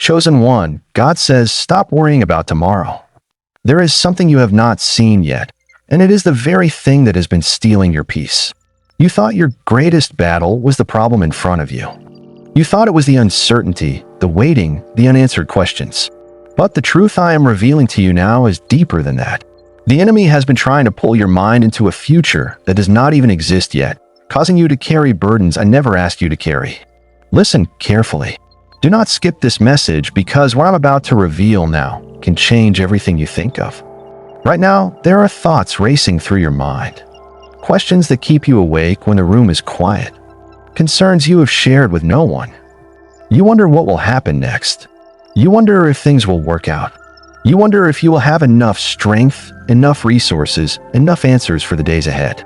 Chosen one, God says, stop worrying about tomorrow. There is something you have not seen yet, and it is the very thing that has been stealing your peace. You thought your greatest battle was the problem in front of you. You thought it was the uncertainty, the waiting, the unanswered questions. But the truth I am revealing to you now is deeper than that. The enemy has been trying to pull your mind into a future that does not even exist yet, causing you to carry burdens I never asked you to carry. Listen carefully. Do not skip this message, because what I'm about to reveal now can change everything you think of. Right now, there are thoughts racing through your mind. Questions that keep you awake when the room is quiet. Concerns you have shared with no one. You wonder what will happen next. You wonder if things will work out. You wonder if you will have enough strength, enough resources, enough answers for the days ahead.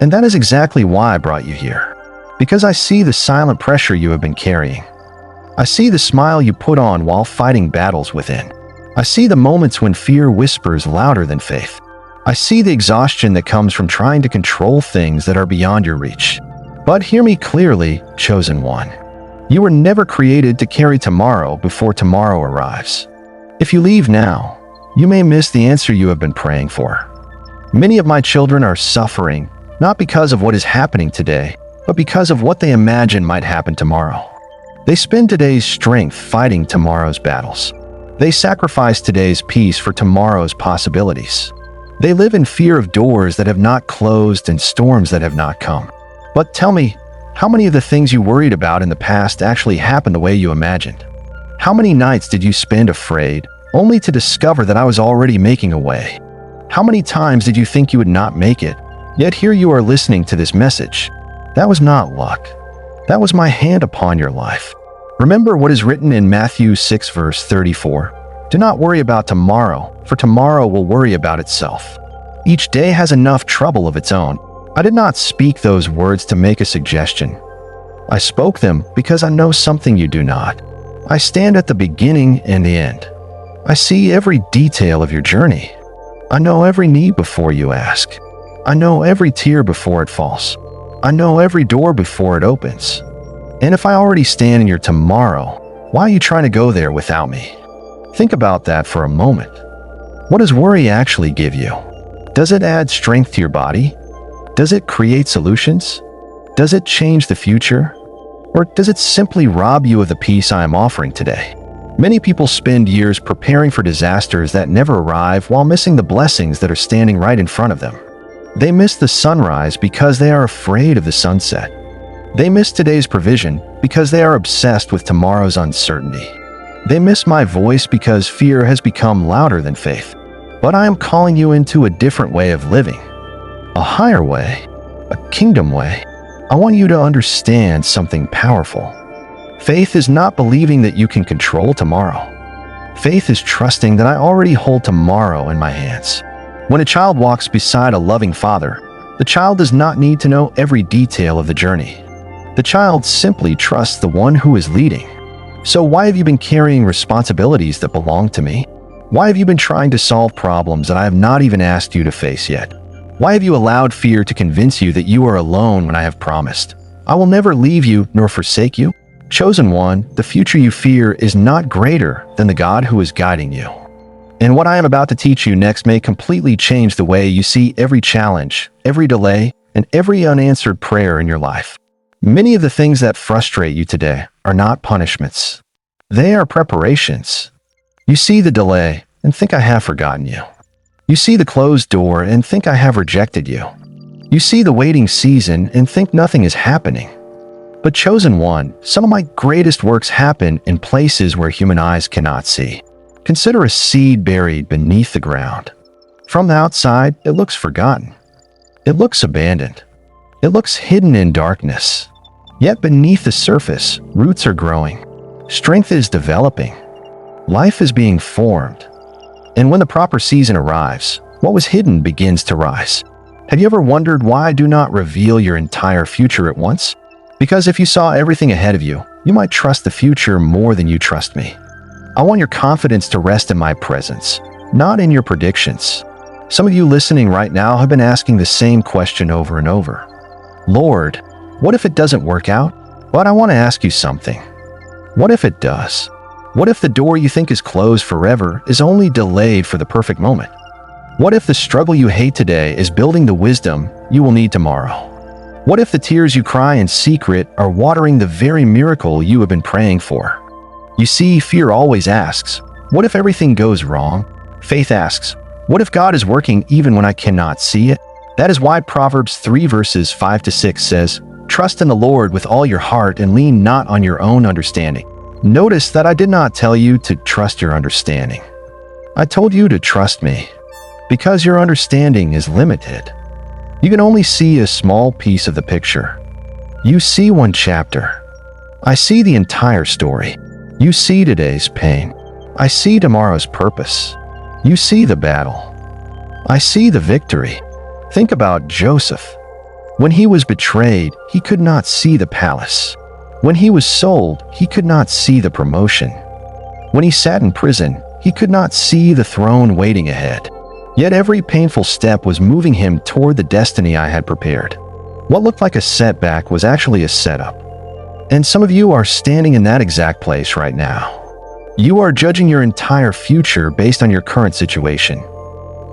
And that is exactly why I brought you here. Because I see the silent pressure you have been carrying. I see the smile you put on while fighting battles within. I see the moments when fear whispers louder than faith. I see the exhaustion that comes from trying to control things that are beyond your reach. But hear me clearly, chosen one. You were never created to carry tomorrow before tomorrow arrives. If you leave now, you may miss the answer you have been praying for. Many of my children are suffering, not because of what is happening today, but because of what they imagine might happen tomorrow. They spend today's strength fighting tomorrow's battles. They sacrifice today's peace for tomorrow's possibilities. They live in fear of doors that have not closed and storms that have not come. But tell me, how many of the things you worried about in the past actually happened the way you imagined? How many nights did you spend afraid, only to discover that I was already making a way? How many times did you think you would not make it, yet here you are listening to this message? That was not luck. That was my hand upon your life. Remember what is written in Matthew 6 verse 34. Do not worry about tomorrow, for tomorrow will worry about itself. Each day has enough trouble of its own. I did not speak those words to make a suggestion. I spoke them because I know something you do not. I stand at the beginning and the end. I see every detail of your journey. I know every need before you ask. I know every tear before it falls. I know every door before it opens. And if I already stand in your tomorrow, why are you trying to go there without me? Think about that for a moment. What does worry actually give you? Does it add strength to your body? Does it create solutions? Does it change the future? Or does it simply rob you of the peace I am offering today? Many people spend years preparing for disasters that never arrive while missing the blessings that are standing right in front of them. They miss the sunrise because they are afraid of the sunset. They miss today's provision because they are obsessed with tomorrow's uncertainty. They miss my voice because fear has become louder than faith. But I am calling you into a different way of living. A higher way, a kingdom way. I want you to understand something powerful. Faith is not believing that you can control tomorrow. Faith is trusting that I already hold tomorrow in my hands. When a child walks beside a loving father, the child does not need to know every detail of the journey. The child simply trusts the one who is leading. So why have you been carrying responsibilities that belong to me? Why have you been trying to solve problems that I have not even asked you to face yet? Why have you allowed fear to convince you that you are alone when I have promised? I will never leave you nor forsake you. Chosen one, the future you fear is not greater than the God who is guiding you. And what I am about to teach you next may completely change the way you see every challenge, every delay, and every unanswered prayer in your life. Many of the things that frustrate you today are not punishments. They are preparations. You see the delay and think I have forgotten you. You see the closed door and think I have rejected you. You see the waiting season and think nothing is happening. But chosen one, some of my greatest works happen in places where human eyes cannot see. Consider a seed buried beneath the ground. From the outside, it looks forgotten. It looks abandoned. It looks hidden in darkness. Yet beneath the surface, roots are growing. Strength is developing. Life is being formed. And when the proper season arrives, what was hidden begins to rise. Have you ever wondered why I do not reveal your entire future at once? Because if you saw everything ahead of you, you might trust the future more than you trust me. I want your confidence to rest in my presence, not in your predictions. Some of you listening right now have been asking the same question over and over. Lord, what if it doesn't work out? But I want to ask you something. What if it does? What if the door you think is closed forever is only delayed for the perfect moment? What if the struggle you hate today is building the wisdom you will need tomorrow? What if the tears you cry in secret are watering the very miracle you have been praying for? You see, fear always asks, what if everything goes wrong? Faith asks, what if God is working even when I cannot see it? That is why Proverbs 3 verses 5-6 says, trust in the Lord with all your heart and lean not on your own understanding. Notice that I did not tell you to trust your understanding. I told you to trust me, because your understanding is limited. You can only see a small piece of the picture. You see one chapter. I see the entire story. You see today's pain. I see tomorrow's purpose. You see the battle. I see the victory. Think about Joseph. When he was betrayed, he could not see the palace. When he was sold, he could not see the promotion. When he sat in prison, he could not see the throne waiting ahead. Yet every painful step was moving him toward the destiny I had prepared. What looked like a setback was actually a setup. And some of you are standing in that exact place right now. You are judging your entire future based on your current situation.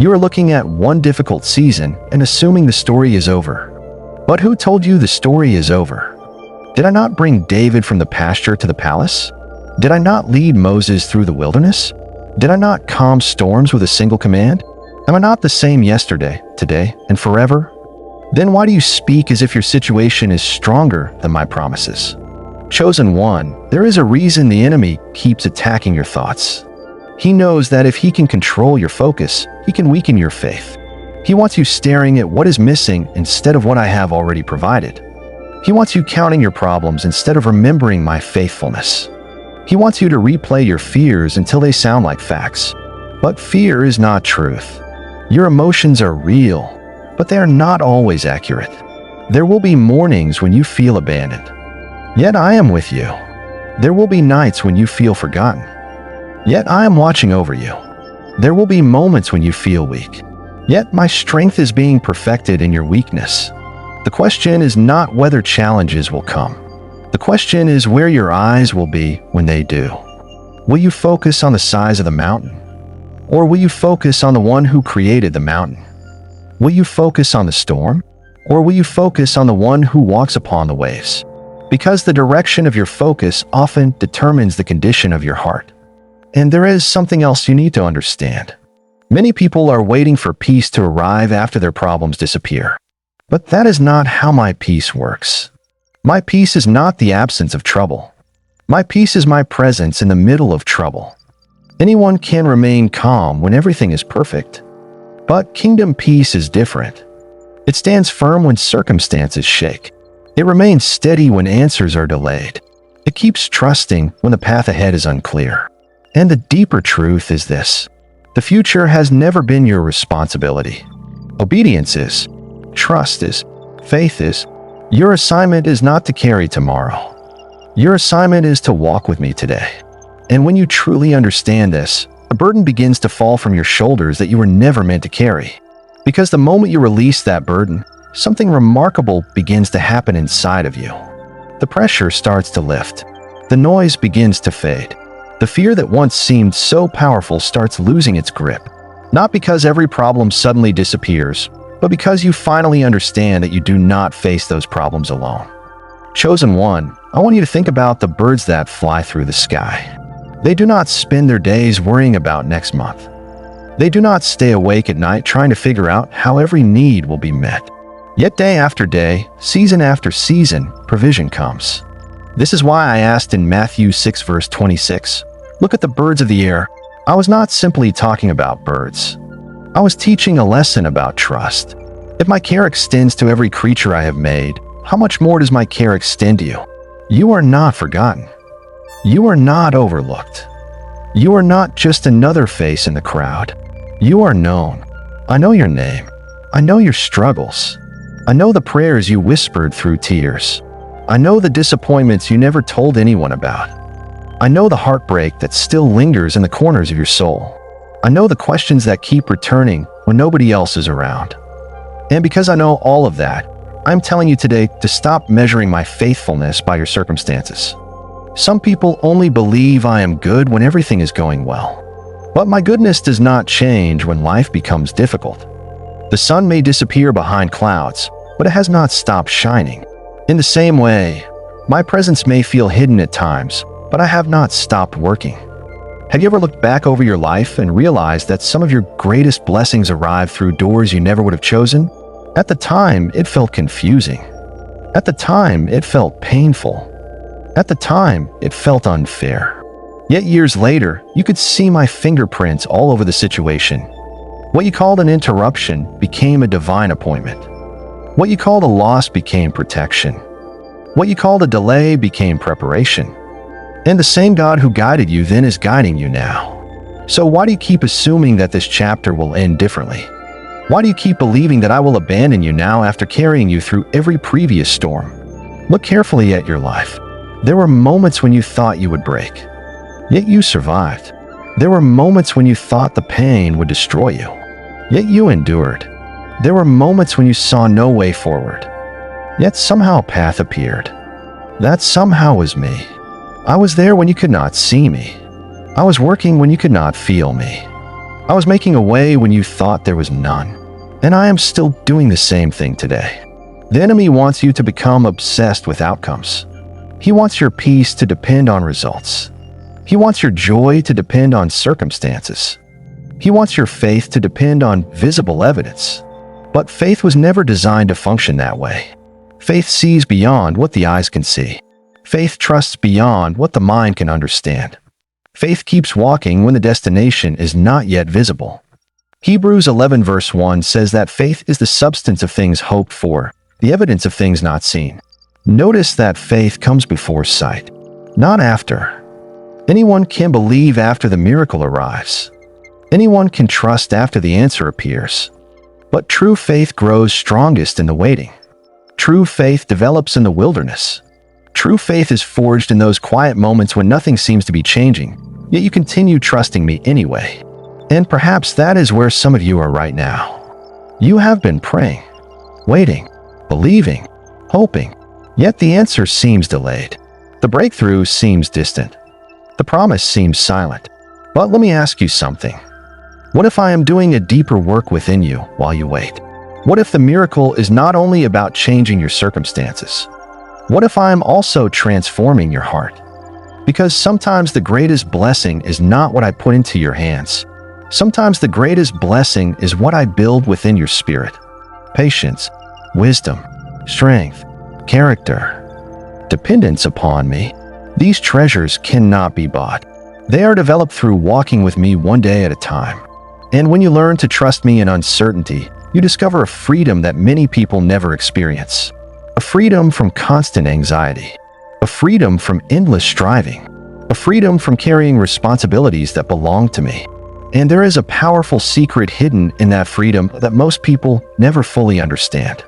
You are looking at one difficult season and assuming the story is over. But who told you the story is over? Did I not bring David from the pasture to the palace? Did I not lead Moses through the wilderness? Did I not calm storms with a single command? Am I not the same yesterday, today, and forever? Then why do you speak as if your situation is stronger than my promises? Chosen one, there is a reason the enemy keeps attacking your thoughts. He knows that if he can control your focus, he can weaken your faith. He wants you staring at what is missing instead of what I have already provided. He wants you counting your problems instead of remembering my faithfulness. He wants you to replay your fears until they sound like facts. But fear is not truth. Your emotions are real, but they are not always accurate. There will be mornings when you feel abandoned. Yet I am with you. There will be nights when you feel forgotten. Yet I am watching over you. There will be moments when you feel weak. Yet my strength is being perfected in your weakness. The question is not whether challenges will come. The question is where your eyes will be when they do. Will you focus on the size of the mountain? Or will you focus on the one who created the mountain? Will you focus on the storm? Or will you focus on the one who walks upon the waves? Because the direction of your focus often determines the condition of your heart. And there is something else you need to understand. Many people are waiting for peace to arrive after their problems disappear. But that is not how my peace works. My peace is not the absence of trouble. My peace is my presence in the middle of trouble. Anyone can remain calm when everything is perfect. But kingdom peace is different. It stands firm when circumstances shake. It remains steady when answers are delayed. It keeps trusting when the path ahead is unclear. And the deeper truth is this: the future has never been your responsibility. Obedience is. Trust is. Faith is. Your assignment is not to carry tomorrow. Your assignment is to walk with me today. And when you truly understand this, a burden begins to fall from your shoulders that you were never meant to carry. Because the moment you release that burden, something remarkable begins to happen inside of you. The pressure starts to lift. The noise begins to fade. The fear that once seemed so powerful starts losing its grip. Not because every problem suddenly disappears, but because you finally understand that you do not face those problems alone. Chosen one, I want you to think about the birds that fly through the sky. They do not spend their days worrying about next month. They do not stay awake at night trying to figure out how every need will be met. Yet day after day, season after season, provision comes. This is why I asked in Matthew 6 verse 26, look at the birds of the air. I was not simply talking about birds. I was teaching a lesson about trust. If my care extends to every creature I have made, how much more does my care extend to you? You are not forgotten. You are not overlooked. You are not just another face in the crowd. You are known. I know your name. I know your struggles. I know the prayers you whispered through tears. I know the disappointments you never told anyone about. I know the heartbreak that still lingers in the corners of your soul. I know the questions that keep returning when nobody else is around. And because I know all of that, I'm telling you today to stop measuring my faithfulness by your circumstances. Some people only believe I am good when everything is going well. But my goodness does not change when life becomes difficult. The sun may disappear behind clouds, but it has not stopped shining. In the same way, my presence may feel hidden at times, but I have not stopped working. Have you ever looked back over your life and realized that some of your greatest blessings arrived through doors you never would have chosen? At the time, it felt confusing. At the time, it felt painful. At the time, it felt unfair. Yet years later, you could see my fingerprints all over the situation. What you called an interruption became a divine appointment. What you called a loss became protection. What you called a delay became preparation. And the same God who guided you then is guiding you now. So why do you keep assuming that this chapter will end differently? Why do you keep believing that I will abandon you now after carrying you through every previous storm? Look carefully at your life. There were moments when you thought you would break, yet you survived. There were moments when you thought the pain would destroy you, yet you endured. There were moments when you saw no way forward, yet somehow a path appeared. That somehow was me. I was there when you could not see me. I was working when you could not feel me. I was making a way when you thought there was none. And I am still doing the same thing today. The enemy wants you to become obsessed with outcomes. He wants your peace to depend on results. He wants your joy to depend on circumstances. He wants your faith to depend on visible evidence. But faith was never designed to function that way. Faith sees beyond what the eyes can see. Faith trusts beyond what the mind can understand. Faith keeps walking when the destination is not yet visible. Hebrews 11 verse 1 says that faith is the substance of things hoped for, the evidence of things not seen. Notice that faith comes before sight, not after. Anyone can believe after the miracle arrives. Anyone can trust after the answer appears. But true faith grows strongest in the waiting. True faith develops in the wilderness. True faith is forged in those quiet moments when nothing seems to be changing, yet you continue trusting me anyway. And perhaps that is where some of you are right now. You have been praying, waiting, believing, hoping, yet the answer seems delayed. The breakthrough seems distant. The promise seems silent. But let me ask you something. What if I am doing a deeper work within you while you wait? What if the miracle is not only about changing your circumstances? What if I am also transforming your heart? Because sometimes the greatest blessing is not what I put into your hands. Sometimes the greatest blessing is what I build within your spirit. Patience, wisdom, strength, character, dependence upon me. These treasures cannot be bought. They are developed through walking with me one day at a time. And when you learn to trust me in uncertainty, you discover a freedom that many people never experience. A freedom from constant anxiety. A freedom from endless striving. A freedom from carrying responsibilities that belong to me. And there is a powerful secret hidden in that freedom that most people never fully understand.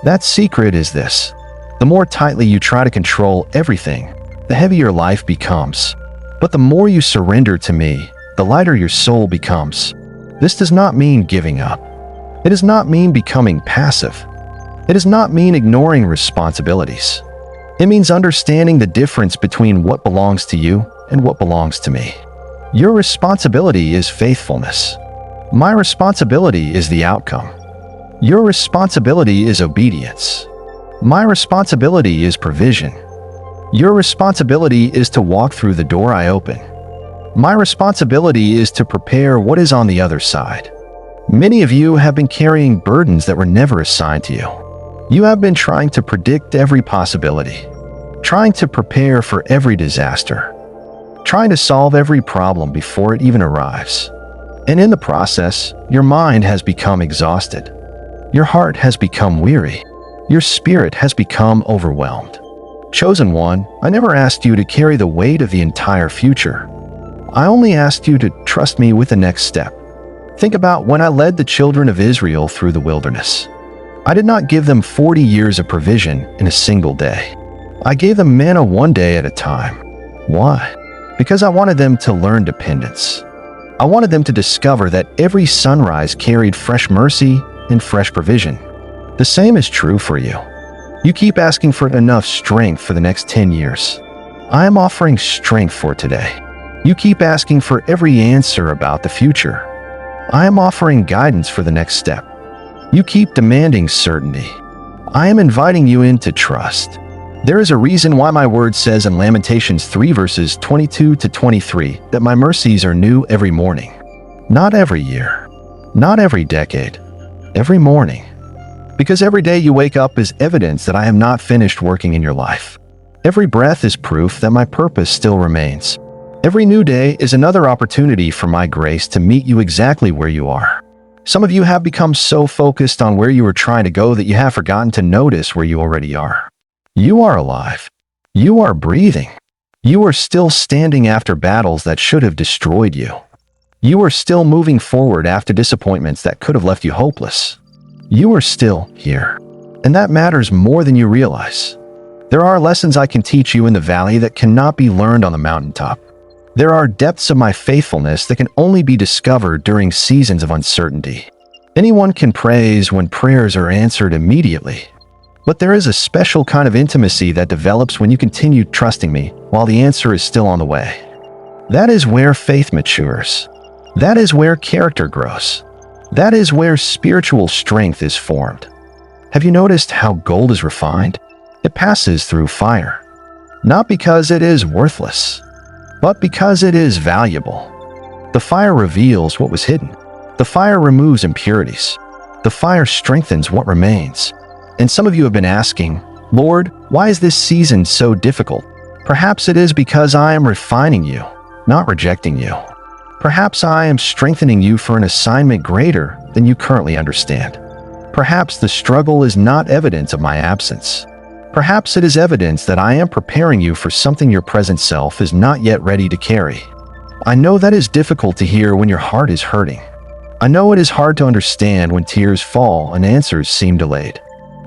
That secret is this. The more tightly you try to control everything, the heavier life becomes. But the more you surrender to me, the lighter your soul becomes. This does not mean giving up. It does not mean becoming passive. It does not mean ignoring responsibilities. It means understanding the difference between what belongs to you and what belongs to me. Your responsibility is faithfulness. My responsibility is the outcome. Your responsibility is obedience. My responsibility is provision. Your responsibility is to walk through the door I open. My responsibility is to prepare what is on the other side. Many of you have been carrying burdens that were never assigned to you. You have been trying to predict every possibility, trying to prepare for every disaster, trying to solve every problem before it even arrives. And in the process, your mind has become exhausted. Your heart has become weary. Your spirit has become overwhelmed. Chosen one, I never asked you to carry the weight of the entire future. I only asked you to trust me with the next step. Think about when I led the children of Israel through the wilderness. I did not give them 40 years of provision in a single day. I gave them manna one day at a time. Why? Because I wanted them to learn dependence. I wanted them to discover that every sunrise carried fresh mercy and fresh provision. The same is true for you. You keep asking for enough strength for the next 10 years. I am offering strength for today. You keep asking for every answer about the future. I am offering guidance for the next step. You keep demanding certainty. I am inviting you in to trust. There is a reason why my word says in Lamentations 3 verses 22 to 23 that my mercies are new every morning. Not every year, not every decade, every morning. Because every day you wake up is evidence that I am not finished working in your life. Every breath is proof that my purpose still remains. Every new day is another opportunity for my grace to meet you exactly where you are. Some of you have become so focused on where you are trying to go that you have forgotten to notice where you already are. You are alive. You are breathing. You are still standing after battles that should have destroyed you. You are still moving forward after disappointments that could have left you hopeless. You are still here. And that matters more than you realize. There are lessons I can teach you in the valley that cannot be learned on the mountaintop. There are depths of my faithfulness that can only be discovered during seasons of uncertainty. Anyone can praise when prayers are answered immediately. But there is a special kind of intimacy that develops when you continue trusting me while the answer is still on the way. That is where faith matures. That is where character grows. That is where spiritual strength is formed. Have you noticed how gold is refined? It passes through fire. Not because it is worthless, but because it is valuable. The fire reveals what was hidden. The fire removes impurities. The fire strengthens what remains. And some of you have been asking, Lord, why is this season so difficult? Perhaps it is because I am refining you, not rejecting you. Perhaps I am strengthening you for an assignment greater than you currently understand. Perhaps the struggle is not evidence of my absence. Perhaps it is evidence that I am preparing you for something your present self is not yet ready to carry. I know that is difficult to hear when your heart is hurting. I know it is hard to understand when tears fall and answers seem delayed.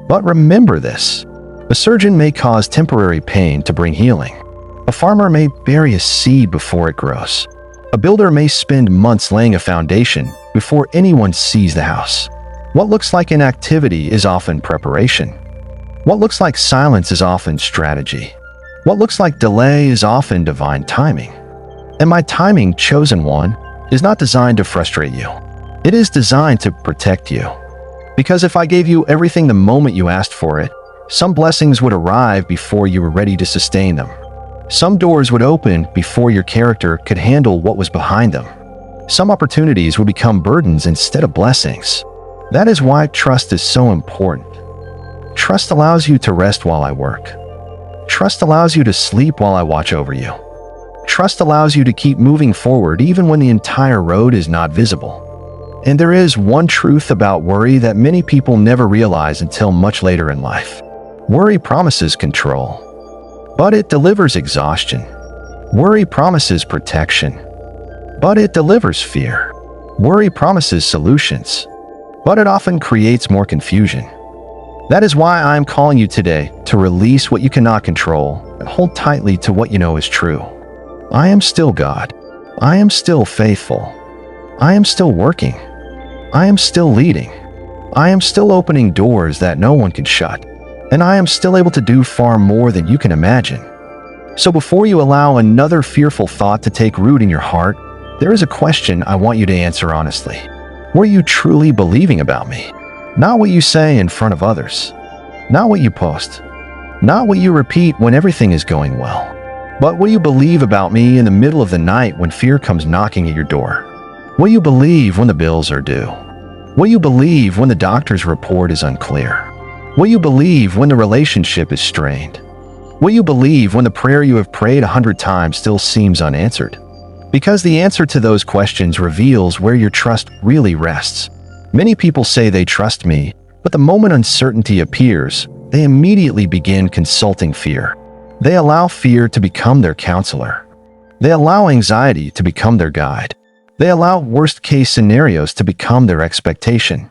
But remember this. A surgeon may cause temporary pain to bring healing. A farmer may bury a seed before it grows. A builder may spend months laying a foundation before anyone sees the house. What looks like inactivity is often preparation. What looks like silence is often strategy. What looks like delay is often divine timing. And my timing, chosen one, is not designed to frustrate you. It is designed to protect you. Because if I gave you everything the moment you asked for it, some blessings would arrive before you were ready to sustain them. Some doors would open before your character could handle what was behind them. Some opportunities would become burdens instead of blessings. That is why trust is so important. Trust allows you to rest while I work. Trust allows you to sleep while I watch over you. Trust allows you to keep moving forward even when the entire road is not visible. And there is one truth about worry that many people never realize until much later in life. Worry promises control, but it delivers exhaustion. Worry promises protection, but it delivers fear. Worry promises solutions, but it often creates more confusion. That is why I am calling you today to release what you cannot control and hold tightly to what you know is true. I am still God. I am still faithful. I am still working. I am still leading. I am still opening doors that no one can shut. And I am still able to do far more than you can imagine. So before you allow another fearful thought to take root in your heart, there is a question I want you to answer honestly. Were you truly believing about me? Not what you say in front of others. Not what you post. Not what you repeat when everything is going well. But what you believe about me in the middle of the night when fear comes knocking at your door. What you believe when the bills are due. What you believe when the doctor's report is unclear. What you believe when the relationship is strained. What you believe when the prayer you have prayed 100 times still seems unanswered. Because the answer to those questions reveals where your trust really rests. Many people say they trust me, but the moment uncertainty appears, they immediately begin consulting fear. They allow fear to become their counselor. They allow anxiety to become their guide. They allow worst-case scenarios to become their expectation.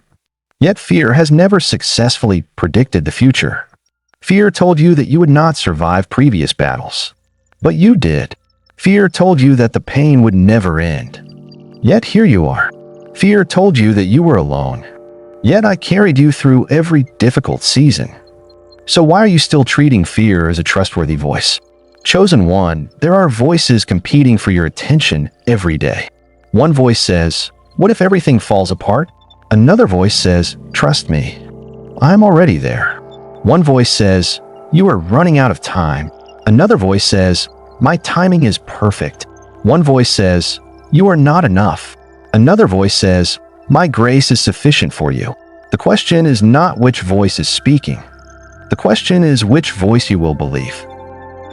Yet fear has never successfully predicted the future. Fear told you that you would not survive previous battles. But you did. Fear told you that the pain would never end. Yet here you are. Fear told you that you were alone. Yet I carried you through every difficult season. So why are you still treating fear as a trustworthy voice? Chosen one, there are voices competing for your attention every day. One voice says, "What if everything falls apart?" Another voice says, "Trust me, I'm already there." One voice says, "You are running out of time." Another voice says, "My timing is perfect." One voice says, "You are not enough." Another voice says, "My grace is sufficient for you." The question is not which voice is speaking. The question is which voice you will believe.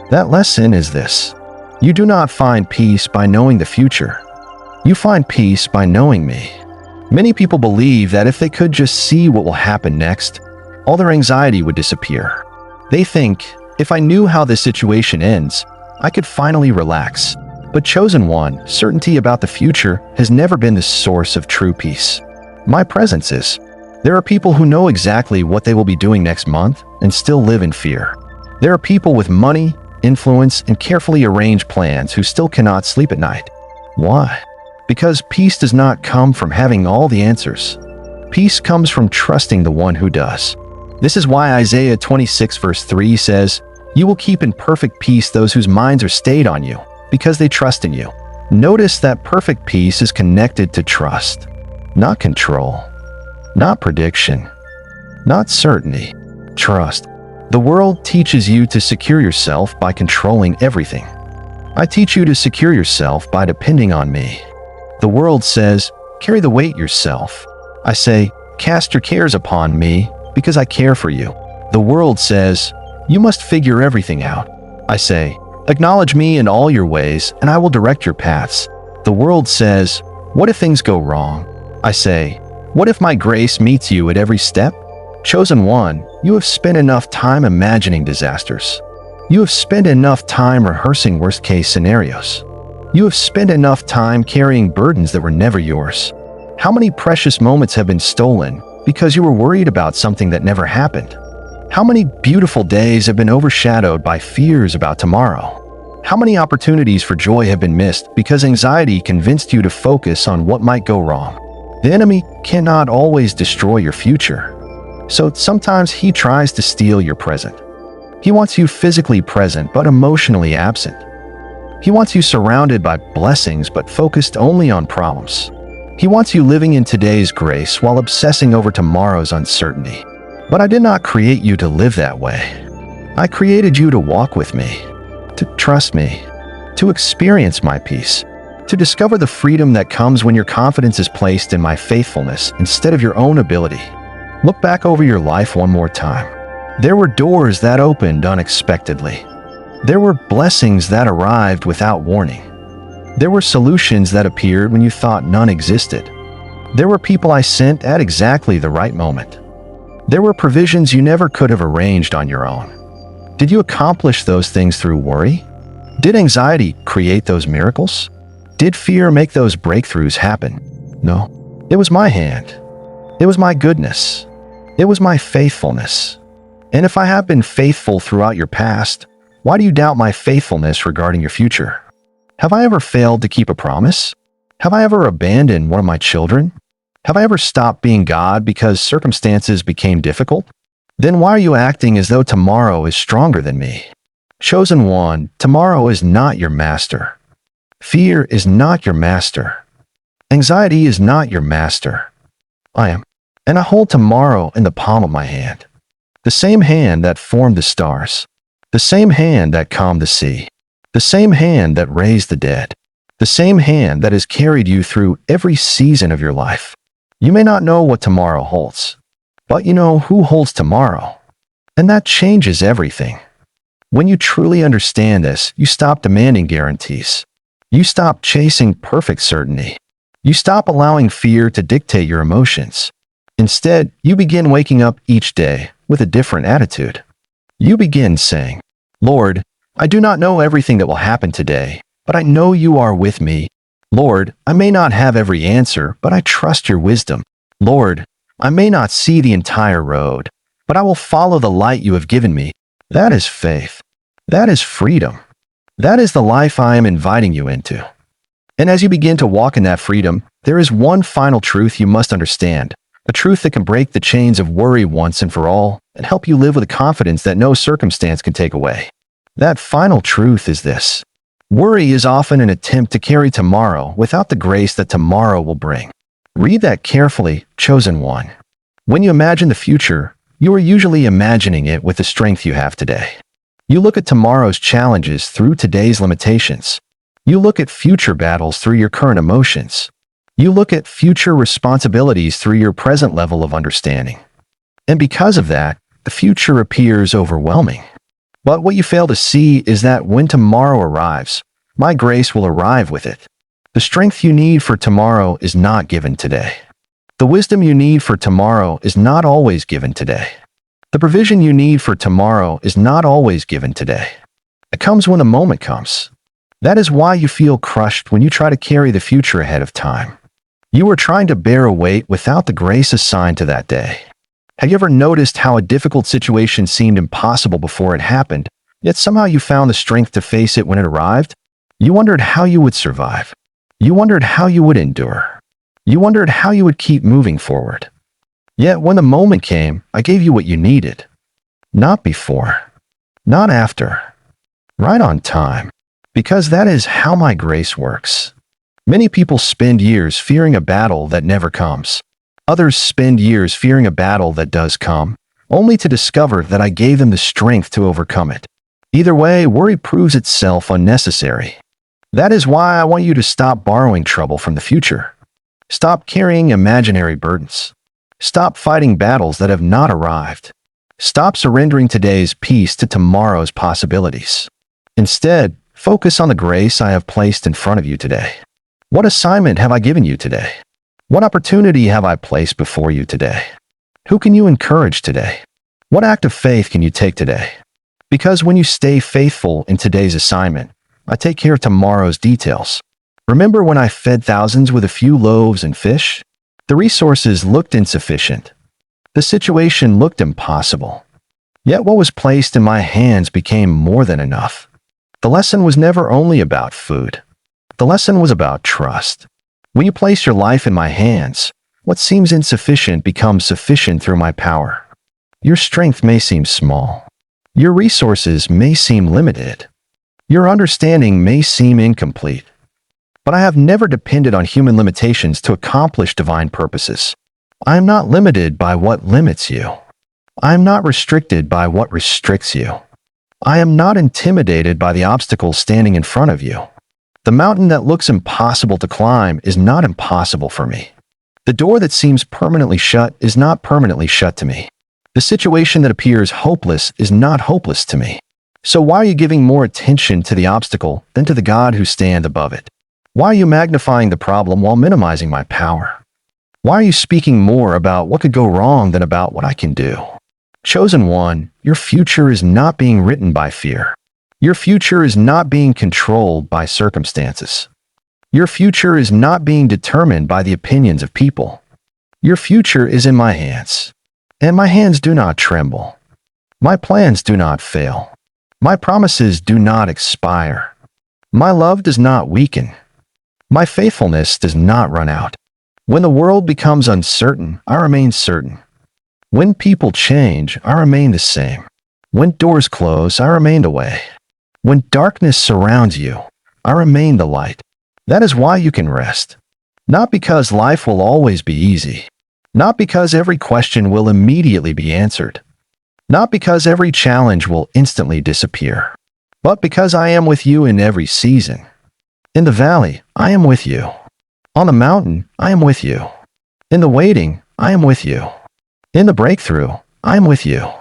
That lesson is this: you do not find peace by knowing the future. You find peace by knowing me. Many people believe that if they could just see what will happen next, all their anxiety would disappear. They think, if I knew how this situation ends, I could finally relax. But chosen one, certainty about the future has never been the source of true peace. My presence is. There are people who know exactly what they will be doing next month and still live in fear. There are people with money, influence, and carefully arranged plans who still cannot sleep at night. Why? Because peace does not come from having all the answers. Peace comes from trusting the one who does. This is why Isaiah 26 verse 3 says, "You will keep in perfect peace those whose minds are stayed on you, because they trust in you." Notice that perfect peace is connected to trust, not control, not prediction, not certainty. Trust. The world teaches you to secure yourself by controlling everything. I teach you to secure yourself by depending on me. The world says, "Carry the weight yourself." I say, "Cast your cares upon me, because I care for you." The world says, "You must figure everything out." I say, "Acknowledge me in all your ways, and I will direct your paths." The world says, "What if things go wrong?" I say, "What if my grace meets you at every step?" Chosen one, you have spent enough time imagining disasters. You have spent enough time rehearsing worst-case scenarios. You have spent enough time carrying burdens that were never yours. How many precious moments have been stolen because you were worried about something that never happened? How many beautiful days have been overshadowed by fears about tomorrow? How many opportunities for joy have been missed because anxiety convinced you to focus on what might go wrong? The enemy cannot always destroy your future. So sometimes he tries to steal your present. He wants you physically present but emotionally absent. He wants you surrounded by blessings but focused only on problems. He wants you living in today's grace while obsessing over tomorrow's uncertainty. But I did not create you to live that way. I created you to walk with me, to trust me, to experience my peace, to discover the freedom that comes when your confidence is placed in my faithfulness instead of your own ability. Look back over your life one more time. There were doors that opened unexpectedly. There were blessings that arrived without warning. There were solutions that appeared when you thought none existed. There were people I sent at exactly the right moment. There were provisions you never could have arranged on your own. Did you accomplish those things through worry? Did anxiety create those miracles? Did fear make those breakthroughs happen? No. It was my hand. It was my goodness. It was my faithfulness. And if I have been faithful throughout your past, why do you doubt my faithfulness regarding your future? Have I ever failed to keep a promise? Have I ever abandoned one of my children? Have I ever stopped being God because circumstances became difficult? Then why are you acting as though tomorrow is stronger than me? Chosen one, tomorrow is not your master. Fear is not your master. Anxiety is not your master. I am. And I hold tomorrow in the palm of my hand. The same hand that formed the stars. The same hand that calmed the sea. The same hand that raised the dead. The same hand that has carried you through every season of your life. You may not know what tomorrow holds, but you know who holds tomorrow. And that changes everything. When you truly understand this, you stop demanding guarantees. You stop chasing perfect certainty. You stop allowing fear to dictate your emotions. Instead, you begin waking up each day with a different attitude. You begin saying, "Lord, I do not know everything that will happen today, but I know you are with me. Lord, I may not have every answer, but I trust your wisdom. Lord, I may not see the entire road, but I will follow the light you have given me." That is faith. That is freedom. That is the life I am inviting you into. And as you begin to walk in that freedom, there is one final truth you must understand. A truth that can break the chains of worry once and for all and help you live with a confidence that no circumstance can take away. That final truth is this. Worry is often an attempt to carry tomorrow without the grace that tomorrow will bring. Read that carefully, chosen one. When you imagine the future, you are usually imagining it with the strength you have today. You look at tomorrow's challenges through today's limitations. You look at future battles through your current emotions. You look at future responsibilities through your present level of understanding. And because of that, the future appears overwhelming. But what you fail to see is that when tomorrow arrives, my grace will arrive with it. The strength you need for tomorrow is not given today. The wisdom you need for tomorrow is not always given today. The provision you need for tomorrow is not always given today. It comes when the moment comes. That is why you feel crushed when you try to carry the future ahead of time. You are trying to bear a weight without the grace assigned to that day. Have you ever noticed how a difficult situation seemed impossible before it happened, yet somehow you found the strength to face it when it arrived? You wondered how you would survive. You wondered how you would endure. You wondered how you would keep moving forward. Yet when the moment came, I gave you what you needed. Not before. Not after. Right on time. Because that is how my grace works. Many people spend years fearing a battle that never comes. Others spend years fearing a battle that does come, only to discover that I gave them the strength to overcome it. Either way, worry proves itself unnecessary. That is why I want you to stop borrowing trouble from the future. Stop carrying imaginary burdens. Stop fighting battles that have not arrived. Stop surrendering today's peace to tomorrow's possibilities. Instead, focus on the grace I have placed in front of you today. What assignment have I given you today? What opportunity have I placed before you today? Who can you encourage today? What act of faith can you take today? Because when you stay faithful in today's assignment, I take care of tomorrow's details. Remember when I fed thousands with a few loaves and fish? The resources looked insufficient. The situation looked impossible. Yet what was placed in my hands became more than enough. The lesson was never only about food. The lesson was about trust. When you place your life in my hands, what seems insufficient becomes sufficient through my power. Your strength may seem small. Your resources may seem limited. Your understanding may seem incomplete. But I have never depended on human limitations to accomplish divine purposes. I am not limited by what limits you. I am not restricted by what restricts you. I am not intimidated by the obstacles standing in front of you. The mountain that looks impossible to climb is not impossible for me. The door that seems permanently shut is not permanently shut to me. The situation that appears hopeless is not hopeless to me. So why are you giving more attention to the obstacle than to the God who stands above it? Why are you magnifying the problem while minimizing my power? Why are you speaking more about what could go wrong than about what I can do? Chosen one, your future is not being written by fear. Your future is not being controlled by circumstances. Your future is not being determined by the opinions of people. Your future is in my hands, and my hands do not tremble. My plans do not fail. My promises do not expire. My love does not weaken. My faithfulness does not run out. When the world becomes uncertain, I remain certain. When people change, I remain the same. When doors close, I remain the way. When darkness surrounds you, I remain the light. That is why you can rest. Not because life will always be easy. Not because every question will immediately be answered. Not because every challenge will instantly disappear. But because I am with you in every season. In the valley, I am with you. On the mountain, I am with you. In the waiting, I am with you. In the breakthrough, I am with you.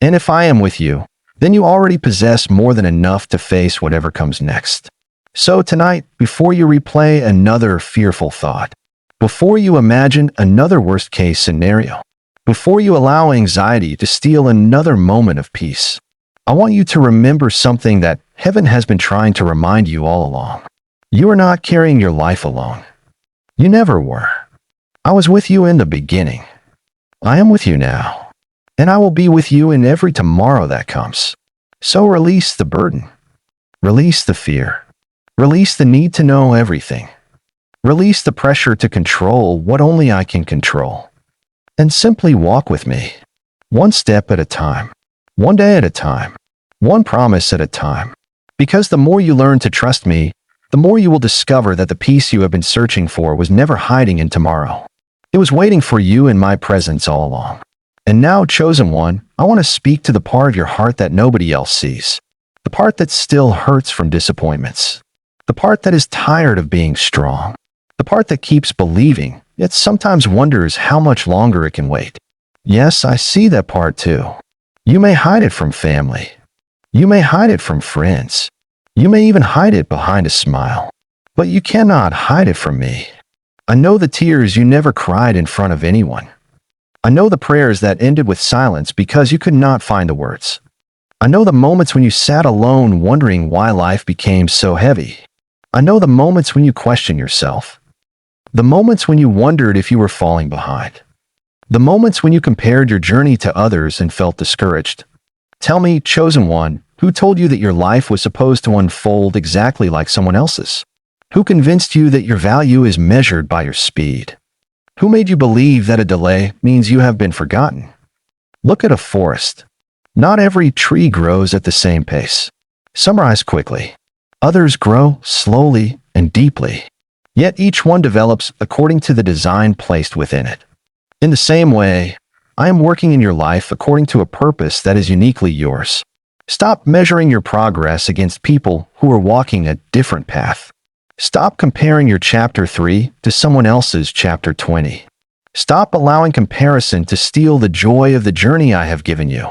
And if I am with you, then you already possess more than enough to face whatever comes next. So tonight, before you replay another fearful thought, before you imagine another worst-case scenario, before you allow anxiety to steal another moment of peace, I want you to remember something that heaven has been trying to remind you all along. You are not carrying your life alone. You never were. I was with you in the beginning. I am with you now. And I will be with you in every tomorrow that comes. So release the burden. Release the fear. Release the need to know everything. Release the pressure to control what only I can control. And simply walk with me. One step at a time. One day at a time. one promise at a time. Because the more you learn to trust me, the more you will discover that the peace you have been searching for was never hiding in tomorrow. It was waiting for you in my presence all along. And now, chosen one, I want to speak to the part of your heart that nobody else sees. The part that still hurts from disappointments. The part that is tired of being strong. The part that keeps believing, yet sometimes wonders how much longer it can wait. Yes, I see that part too. You may hide it from family. You may hide it from friends. You may even hide it behind a smile. But you cannot hide it from me. I know the tears you never cried in front of anyone. I know the prayers that ended with silence because you could not find the words. I know the moments when you sat alone wondering why life became so heavy. I know the moments when you questioned yourself. The moments when you wondered if you were falling behind. The moments when you compared your journey to others and felt discouraged. Tell me, chosen one, who told you that your life was supposed to unfold exactly like someone else's? Who convinced you that your value is measured by your speed? Who made you believe that a delay means you have been forgotten? Look at a forest. Not every tree grows at the same pace. Some rise quickly. Others grow slowly and deeply. Yet each one develops according to the design placed within it. In the same way, I am working in your life according to a purpose that is uniquely yours. Stop measuring your progress against people who are walking a different path. Stop comparing your chapter 3 to someone else's chapter 20. Stop allowing comparison to steal the joy of the journey I have given you.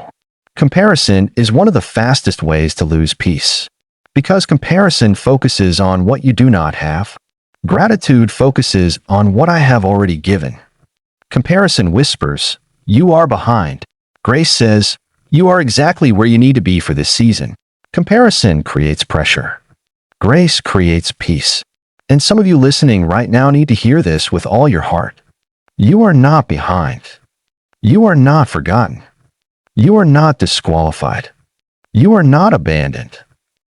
Comparison is one of the fastest ways to lose peace. Because comparison focuses on what you do not have. Gratitude focuses on what I have already given. Comparison whispers, "You are behind." Grace says, "You are exactly where you need to be for this season." Comparison creates pressure. Grace creates peace. And some of you listening right now need to hear this with all your heart. You are not behind. You are not forgotten. You are not disqualified. You are not abandoned.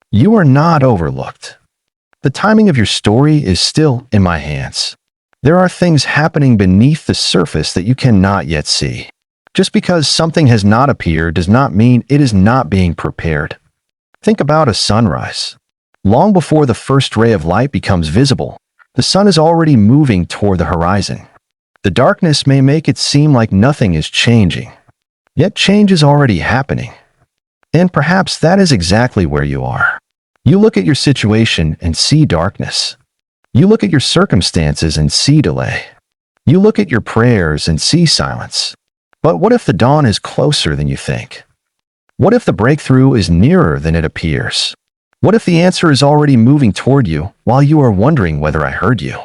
You are not overlooked. The timing of your story is still in my hands. There are things happening beneath the surface that you cannot yet see. Just because something has not appeared does not mean it is not being prepared. Think about a sunrise. Long before the first ray of light becomes visible, the sun is already moving toward the horizon. The darkness may make it seem like nothing is changing, yet change is already happening. And perhaps that is exactly where you are. You look at your situation and see darkness. You look at your circumstances and see delay. You look at your prayers and see silence. But what if the dawn is closer than you think? What if the breakthrough is nearer than it appears? What if the answer is already moving toward you while you are wondering whether I heard you?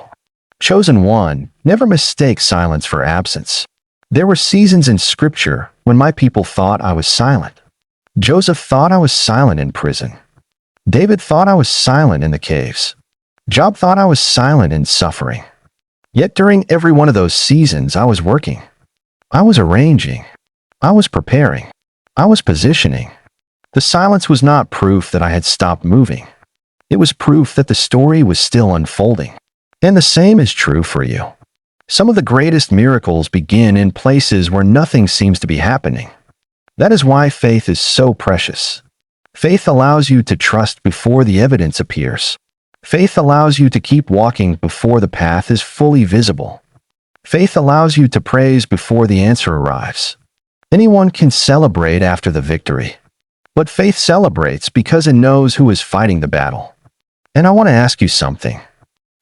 Chosen one, never mistake silence for absence. There were seasons in Scripture when my people thought I was silent. Joseph thought I was silent in prison. David thought I was silent in the caves. Job thought I was silent in suffering. Yet during every one of those seasons, I was working. I was arranging. I was preparing. I was positioning. The silence was not proof that I had stopped moving. It was proof that the story was still unfolding. And the same is true for you. Some of the greatest miracles begin in places where nothing seems to be happening. That is why faith is so precious. Faith allows you to trust before the evidence appears. Faith allows you to keep walking before the path is fully visible. Faith allows you to praise before the answer arrives. Anyone can celebrate after the victory. But faith celebrates because it knows who is fighting the battle. And I want to ask you something.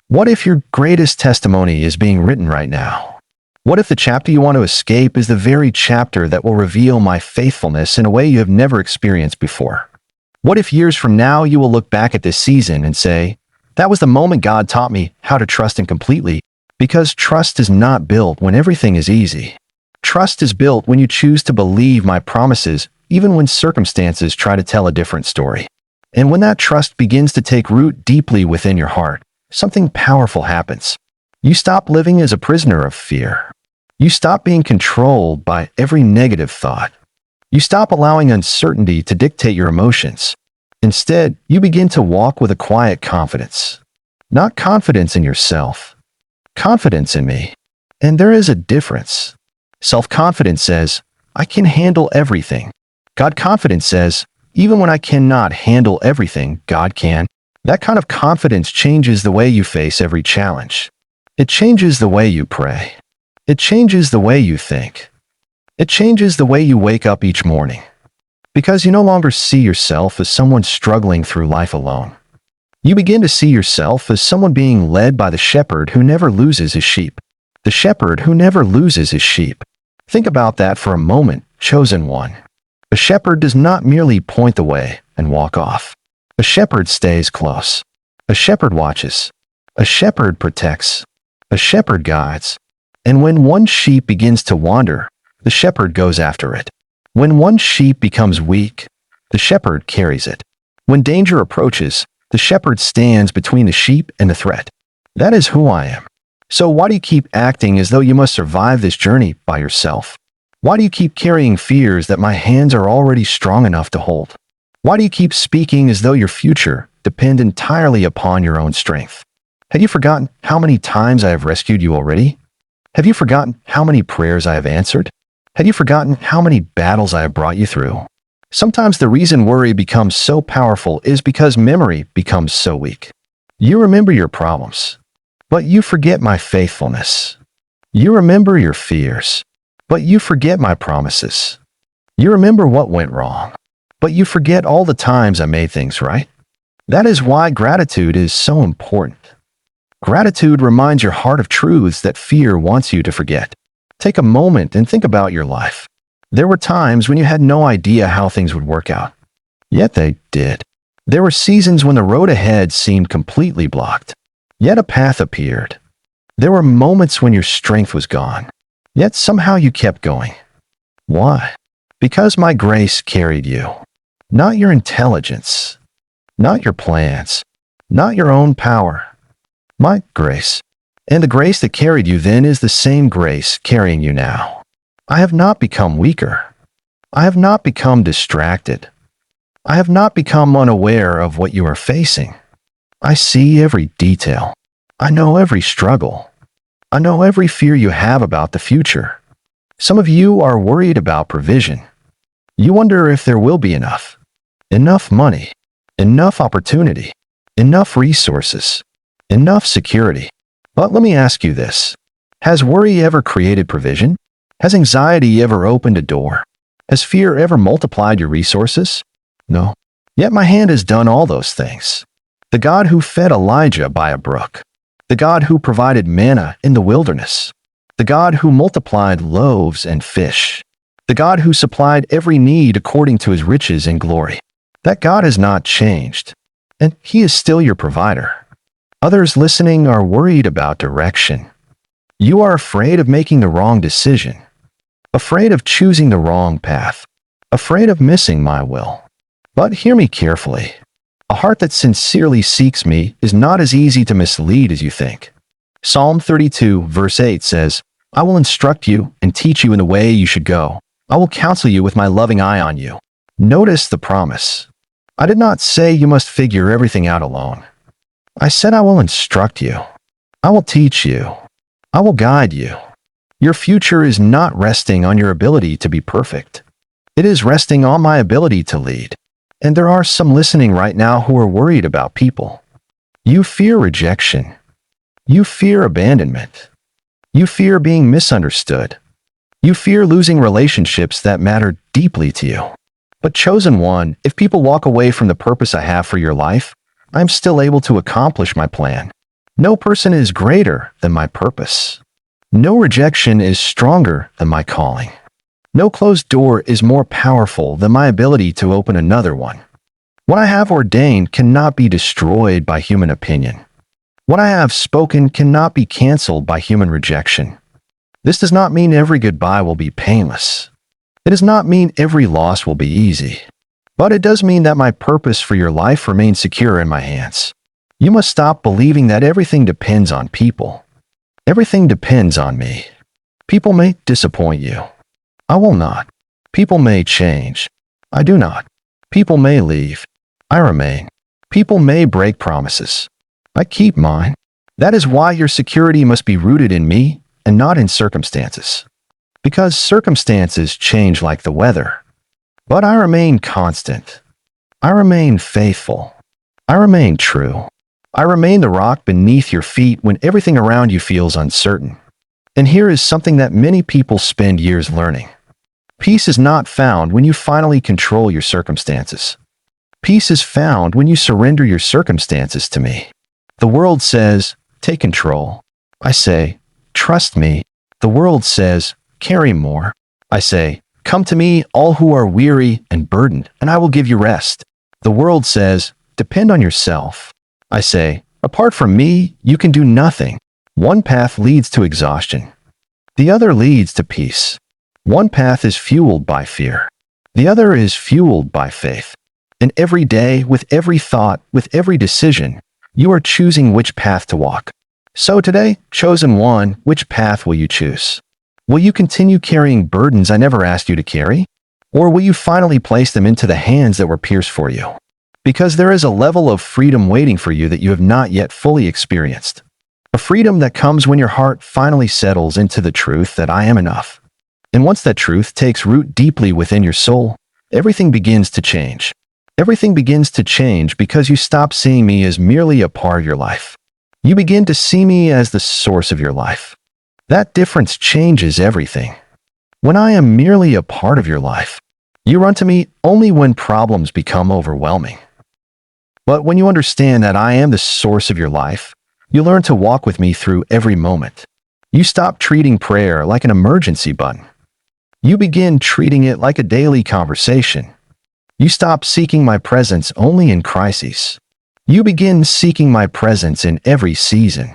What if your greatest testimony is being written right now? What if the chapter you want to escape is the very chapter that will reveal my faithfulness in a way you have never experienced before? What if years from now you will look back at this season and say, "That was the moment God taught me how to trust Him completely," because trust is not built when everything is easy. Trust is built when you choose to believe my promises even when circumstances try to tell a different story. And when that trust begins to take root deeply within your heart, something powerful happens. You stop living as a prisoner of fear. You stop being controlled by every negative thought. You stop allowing uncertainty to dictate your emotions. Instead, you begin to walk with a quiet confidence. Not confidence in yourself, confidence in me. And there is a difference. Self-confidence says, "I can handle everything." God confidence says, Even when I cannot handle everything, God can. That kind of confidence changes the way you face every challenge. It changes the way you pray. It changes the way you think. It changes the way you wake up each morning. Because you no longer see yourself as someone struggling through life alone. You begin to see yourself as someone being led by the shepherd who never loses his sheep. The shepherd who never loses his sheep. Think about that for a moment, chosen one. A shepherd does not merely point the way and walk off. A shepherd stays close. A shepherd watches. A shepherd protects. A shepherd guides. And when one sheep begins to wander, the shepherd goes after it. When one sheep becomes weak, the shepherd carries it. When danger approaches, the shepherd stands between the sheep and the threat. That is who I am. So why do you keep acting as though you must survive this journey by yourself? Why do you keep carrying fears that my hands are already strong enough to hold? Why do you keep speaking as though your future depends entirely upon your own strength? Have you forgotten how many times I have rescued you already? Have you forgotten how many prayers I have answered? Have you forgotten how many battles I have brought you through? Sometimes the reason worry becomes so powerful is because memory becomes so weak. You remember your problems, but you forget my faithfulness. You remember your fears, but you forget my promises. You remember what went wrong, but you forget all the times I made things right. That is why gratitude is so important. Gratitude reminds your heart of truths that fear wants you to forget. Take a moment and think about your life. There were times when you had no idea how things would work out. Yet they did. There were seasons when the road ahead seemed completely blocked. Yet a path appeared. There were moments when your strength was gone. Yet somehow you kept going. Why? Because my grace carried you. Not your intelligence. Not your plans. Not your own power. My grace. And the grace that carried you then is the same grace carrying you now. I have not become weaker. I have not become distracted. I have not become unaware of what you are facing. I see every detail. I know every struggle. I know every fear you have about the future. Some of you are worried about provision. You wonder if there will be enough. Enough money. Enough opportunity. Enough resources. Enough security. But let me ask you this. Has worry ever created provision? Has anxiety ever opened a door? Has fear ever multiplied your resources? No. Yet my hand has done all those things. The God who fed Elijah by a brook. The God who provided manna in the wilderness. The God who multiplied loaves and fish. The God who supplied every need according to his riches and glory. That God has not changed, and he is still your provider. Others listening are worried about direction. You are afraid of making the wrong decision, afraid of choosing the wrong path, afraid of missing my will. But hear me carefully. A heart that sincerely seeks me is not as easy to mislead as you think. Psalm 32, verse 8 says, I will instruct you and teach you in the way you should go. I will counsel you with my loving eye on you. Notice the promise. I did not say you must figure everything out alone. I said I will instruct you. I will teach you. I will guide you. Your future is not resting on your ability to be perfect. It is resting on my ability to lead. And there are some listening right now who are worried about people. You fear rejection. You fear abandonment. You fear being misunderstood. You fear losing relationships that matter deeply to you. But chosen one, if people walk away from the purpose I have for your life, I'm still able to accomplish my plan. No person is greater than my purpose. No rejection is stronger than my calling. No closed door is more powerful than my ability to open another one. What I have ordained cannot be destroyed by human opinion. What I have spoken cannot be canceled by human rejection. This does not mean every goodbye will be painless. It does not mean every loss will be easy. But it does mean that my purpose for your life remains secure in my hands. You must stop believing that everything depends on people. Everything depends on me. People may disappoint you. I will not. People may change. I do not. People may leave. I remain. People may break promises. I keep mine. That is why your security must be rooted in me and not in circumstances. Because circumstances change like the weather. But I remain constant. I remain faithful. I remain true. I remain the rock beneath your feet when everything around you feels uncertain. And here is something that many people spend years learning. Peace is not found when you finally control your circumstances. Peace is found when you surrender your circumstances to me. The world says, take control. I say, trust me. The world says, carry more. I say, come to me, all who are weary and burdened, and I will give you rest. The world says, depend on yourself. I say, apart from me, you can do nothing. One path leads to exhaustion. The other leads to peace. One path is fueled by fear. The other is fueled by faith. And every day, with every thought, with every decision, you are choosing which path to walk. So today, chosen one, which path will you choose? Will you continue carrying burdens I never asked you to carry? Or will you finally place them into the hands that were pierced for you? Because there is a level of freedom waiting for you that you have not yet fully experienced. A freedom that comes when your heart finally settles into the truth that I am enough. And once that truth takes root deeply within your soul, everything begins to change. Everything begins to change because you stop seeing me as merely a part of your life. You begin to see me as the source of your life. That difference changes everything. When I am merely a part of your life, you run to me only when problems become overwhelming. But when you understand that I am the source of your life, you learn to walk with me through every moment. You stop treating prayer like an emergency button. You begin treating it like a daily conversation. You stop seeking my presence only in crises. You begin seeking my presence in every season.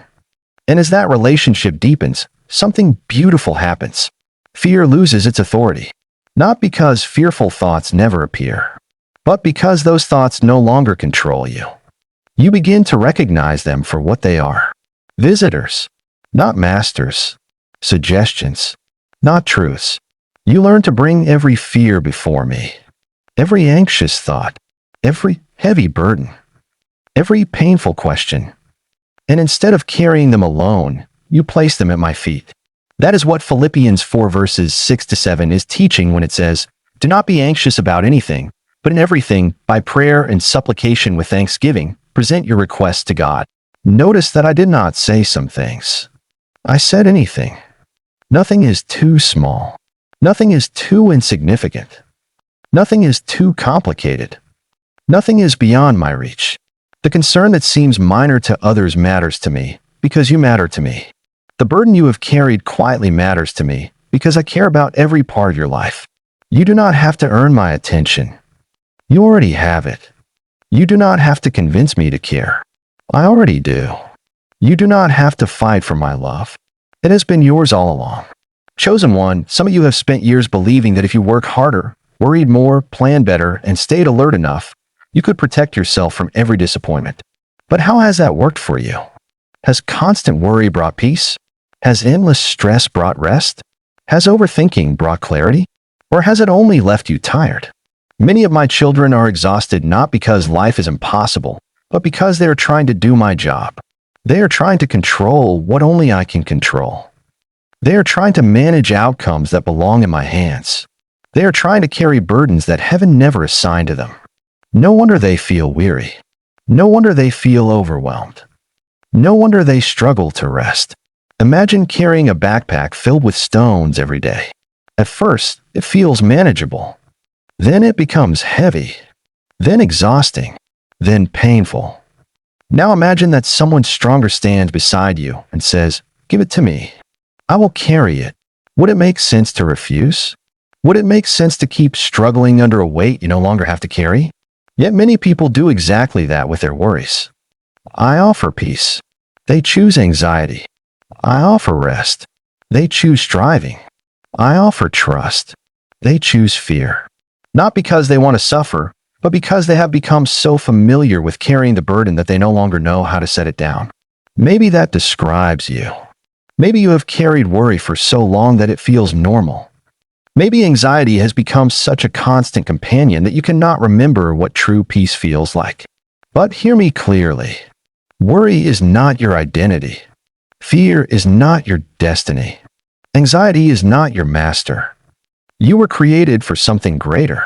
And as that relationship deepens, something beautiful happens. Fear loses its authority. Not because fearful thoughts never appear, but because those thoughts no longer control you. You begin to recognize them for what they are. Visitors, not masters. Suggestions, not truths. You learn to bring every fear before me. Every anxious thought, every heavy burden, every painful question. And instead of carrying them alone, you place them at my feet. That is what Philippians 4 verses 6 to 7 is teaching when it says, do not be anxious about anything, but in everything, by prayer and supplication with thanksgiving, present your requests to God. Notice that I did not say some things. I said anything. Nothing is too small. Nothing is too insignificant. Nothing is too complicated. Nothing is beyond my reach. The concern that seems minor to others matters to me, because you matter to me. The burden you have carried quietly matters to me, because I care about every part of your life. You do not have to earn my attention. You already have it. You do not have to convince me to care. I already do. You do not have to fight for my love. It has been yours all along. Chosen one, some of you have spent years believing that if you work harder, worried more, planned better, and stayed alert enough, you could protect yourself from every disappointment. But how has that worked for you? Has constant worry brought peace? Has endless stress brought rest? Has overthinking brought clarity? Or has it only left you tired? Many of my children are exhausted not because life is impossible, but because they are trying to do my job. They are trying to control what only I can control. They are trying to manage outcomes that belong in my hands. They are trying to carry burdens that heaven never assigned to them. No wonder they feel weary. No wonder they feel overwhelmed. No wonder they struggle to rest. Imagine carrying a backpack filled with stones every day. At first, it feels manageable. Then it becomes heavy. Then exhausting. Then painful. Now imagine that someone stronger stands beside you and says, "Give it to me. I will carry it." Would it make sense to refuse? Would it make sense to keep struggling under a weight you no longer have to carry? Yet many people do exactly that with their worries. I offer peace. They choose anxiety. I offer rest. They choose striving. I offer trust. They choose fear. Not because they want to suffer, but because they have become so familiar with carrying the burden that they no longer know how to set it down. Maybe that describes you. Maybe you have carried worry for so long that it feels normal. Maybe anxiety has become such a constant companion that you cannot remember what true peace feels like. But hear me clearly. Worry is not your identity. Fear is not your destiny. Anxiety is not your master. You were created for something greater.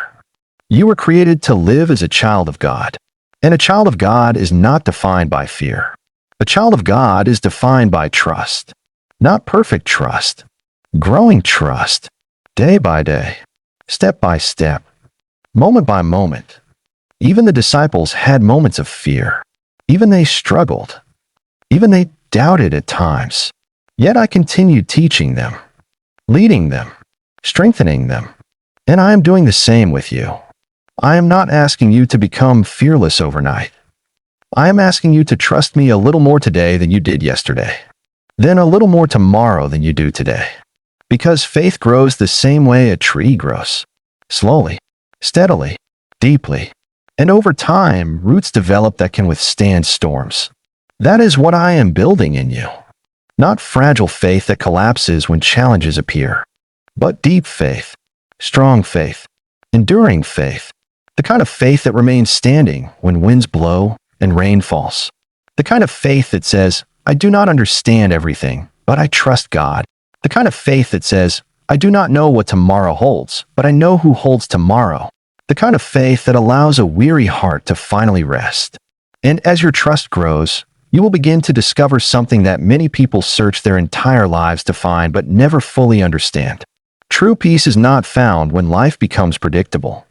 You were created to live as a child of God. And a child of God is not defined by fear. A child of God is defined by trust. Not perfect trust. Growing trust. Day by day. Step by step. Moment by moment. Even the disciples had moments of fear. Even they struggled. Even they doubted at times. Yet I continued teaching them, leading them, strengthening them. And I am doing the same with you. I am not asking you to become fearless overnight. I am asking you to trust me a little more today than you did yesterday, then a little more tomorrow than you do today. Because faith grows the same way a tree grows, slowly, steadily, deeply, and over time, roots develop that can withstand storms. That is what I am building in you. Not fragile faith that collapses when challenges appear, but deep faith, strong faith, enduring faith, the kind of faith that remains standing when winds blow and rain falls. The kind of faith that says, I do not understand everything, but I trust God. The kind of faith that says, I do not know what tomorrow holds, but I know who holds tomorrow. The kind of faith that allows a weary heart to finally rest. And as your trust grows, you will begin to discover something that many people search their entire lives to find but never fully understand. True peace is not found when life becomes predictable.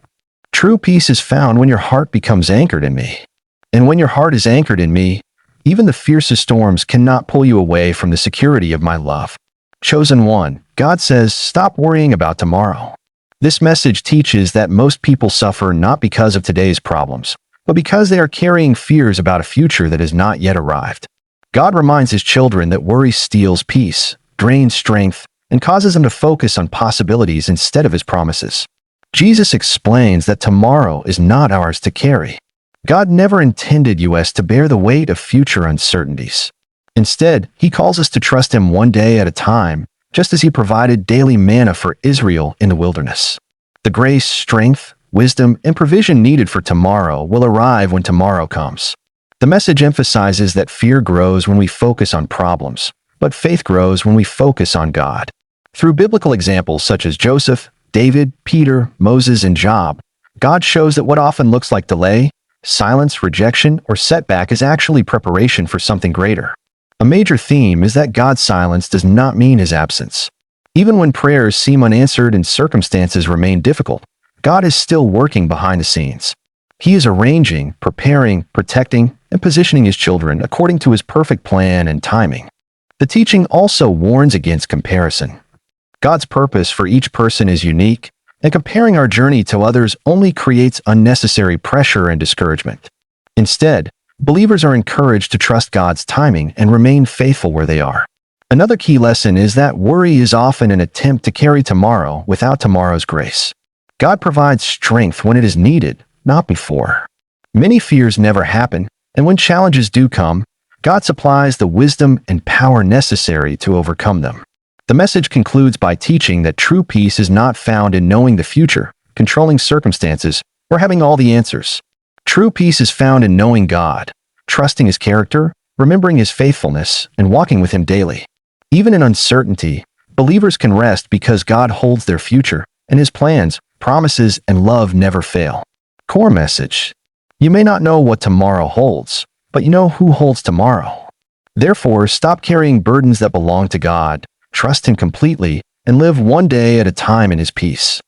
True peace is found when your heart becomes anchored in me. And when your heart is anchored in me, even the fiercest storms cannot pull you away from the security of my love. Chosen one, God says, stop worrying about tomorrow. This message teaches that most people suffer not because of today's problems, but because they are carrying fears about a future that has not yet arrived. God reminds his children that worry steals peace, drains strength, and causes them to focus on possibilities instead of his promises. Jesus explains that tomorrow is not ours to carry. God never intended us to bear the weight of future uncertainties. Instead, he calls us to trust him one day at a time, just as he provided daily manna for Israel in the wilderness. The grace, strength, wisdom, and provision needed for tomorrow will arrive when tomorrow comes. The message emphasizes that fear grows when we focus on problems, but faith grows when we focus on God. Through biblical examples such as Joseph, David, Peter, Moses, and Job, God shows that what often looks like delay, silence, rejection, or setback is actually preparation for something greater. A major theme is that God's silence does not mean his absence. Even when prayers seem unanswered and circumstances remain difficult, God is still working behind the scenes. He is arranging, preparing, protecting, and positioning his children according to his perfect plan and timing. The teaching also warns against comparison. God's purpose for each person is unique, and comparing our journey to others only creates unnecessary pressure and discouragement. Instead, believers are encouraged to trust God's timing and remain faithful where they are. Another key lesson is that worry is often an attempt to carry tomorrow without tomorrow's grace. God provides strength when it is needed, not before. Many fears never happen, and when challenges do come, God supplies the wisdom and power necessary to overcome them. The message concludes by teaching that true peace is not found in knowing the future, controlling circumstances, or having all the answers. True peace is found in knowing God, trusting his character, remembering his faithfulness, and walking with him daily. Even in uncertainty, believers can rest because God holds their future, and his plans, promises, and love never fail. Core message: you may not know what tomorrow holds, but you know who holds tomorrow. Therefore, stop carrying burdens that belong to God, trust him completely, and live one day at a time in his peace.